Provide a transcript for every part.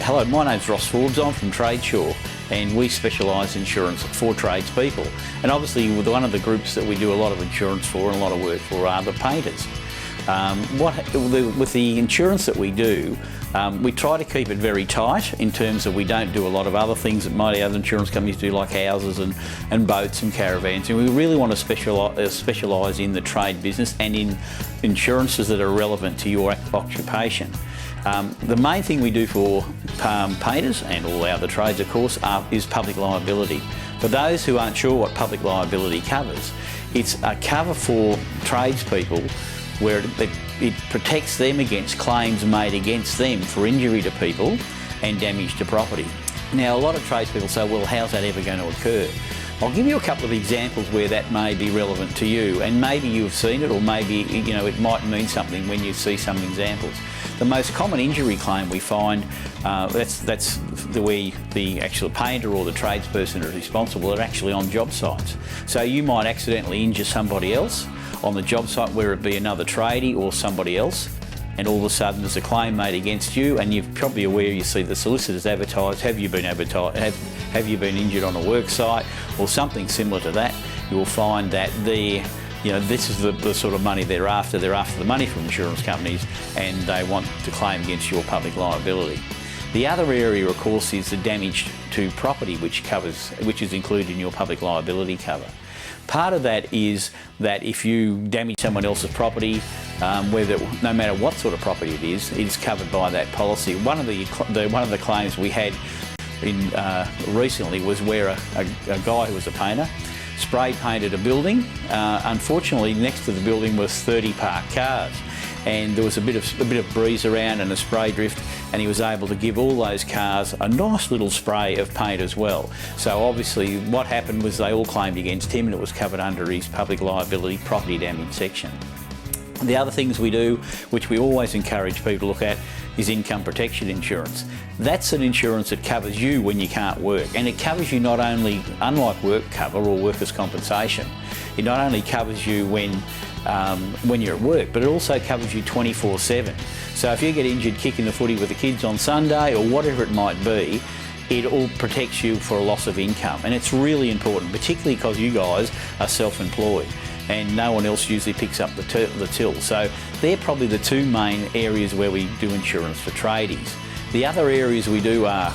Hello, my name's Ross Forbes. I'm from TradeSure, and we specialise in insurance for tradespeople. And obviously, one of the groups that we do a lot of insurance for and a lot of work for are the painters. With the insurance that we do, we try to keep it very tight in terms of we don't do a lot of other things that might other insurance companies do, like houses and boats and caravans. And we really want to specialise in the trade business and in insurances that are relevant to your occupation. The main thing we do for painters and all the other trades, of course, is public liability. For those who aren't sure what public liability covers, it's a cover for tradespeople where it protects them against claims made against them for injury to people and damage to property. Now, a lot of tradespeople say, well, how's that ever going to occur? I'll give you a couple of examples where that may be relevant to you, and maybe you've seen it, or maybe it might mean something when you see some examples. The most common injury claim we find, that's where the actual painter or the tradesperson is responsible, are actually on job sites. So you might accidentally injure somebody else on the job site, whether it be another tradie or somebody else, and all of a sudden there's a claim made against you, and you're probably aware, you see the solicitors advertise, have you been injured on a work site or something similar to that. You will find that this is the sort of money they're after. They're after the money from insurance companies, and they want to claim against your public liability. The other area, of course, is the damage to property, which is included in your public liability cover. Part of that is that if you damage someone else's property, no matter what sort of property it is covered by that policy. One of the claims we had recently was where a guy who was a painter spray painted a building. Unfortunately, next to the building was 30 parked cars, and there was a bit of breeze around and a spray drift, and he was able to give all those cars a nice little spray of paint as well. So obviously what happened was they all claimed against him, and it was covered under his public liability property damage section. The other things we do, which we always encourage people to look at, is income protection insurance. That's an insurance that covers you when you can't work, and it covers you not only, unlike work cover or workers' compensation, it not only covers you when you're at work, but it also covers you 24/7. So if you get injured kicking the footy with the kids on Sunday or whatever it might be, it all protects you for a loss of income. And it's really important, particularly because you guys are self-employed and no one else usually picks up the till. So they're probably the two main areas where we do insurance for tradies. The other areas we do are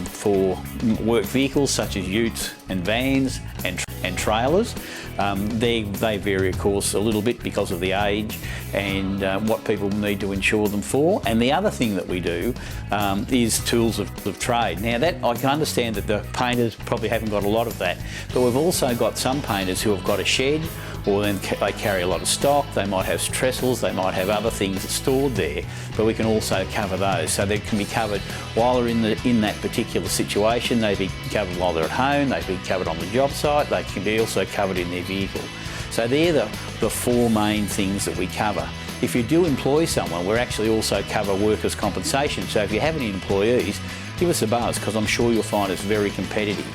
for work vehicles such as utes and vans and trailers. They vary, of course, a little bit because of the age and what people need to insure them for. And the other thing that we do is tools of trade. Now, that I can understand that the painters probably haven't got a lot of that, but we've also got some painters who have got a shed, or then they carry a lot of stock. They might have trestles, they might have other things stored there, but we can also cover those. So they can be covered while they're in that particular situation. They be covered while they're at home, they be covered on the job site, they can be also covered in their vehicle. So they're the four main things that we cover. If you do employ someone, we actually also cover workers' compensation. So if you have any employees, give us a buzz, because I'm sure you'll find it's very competitive.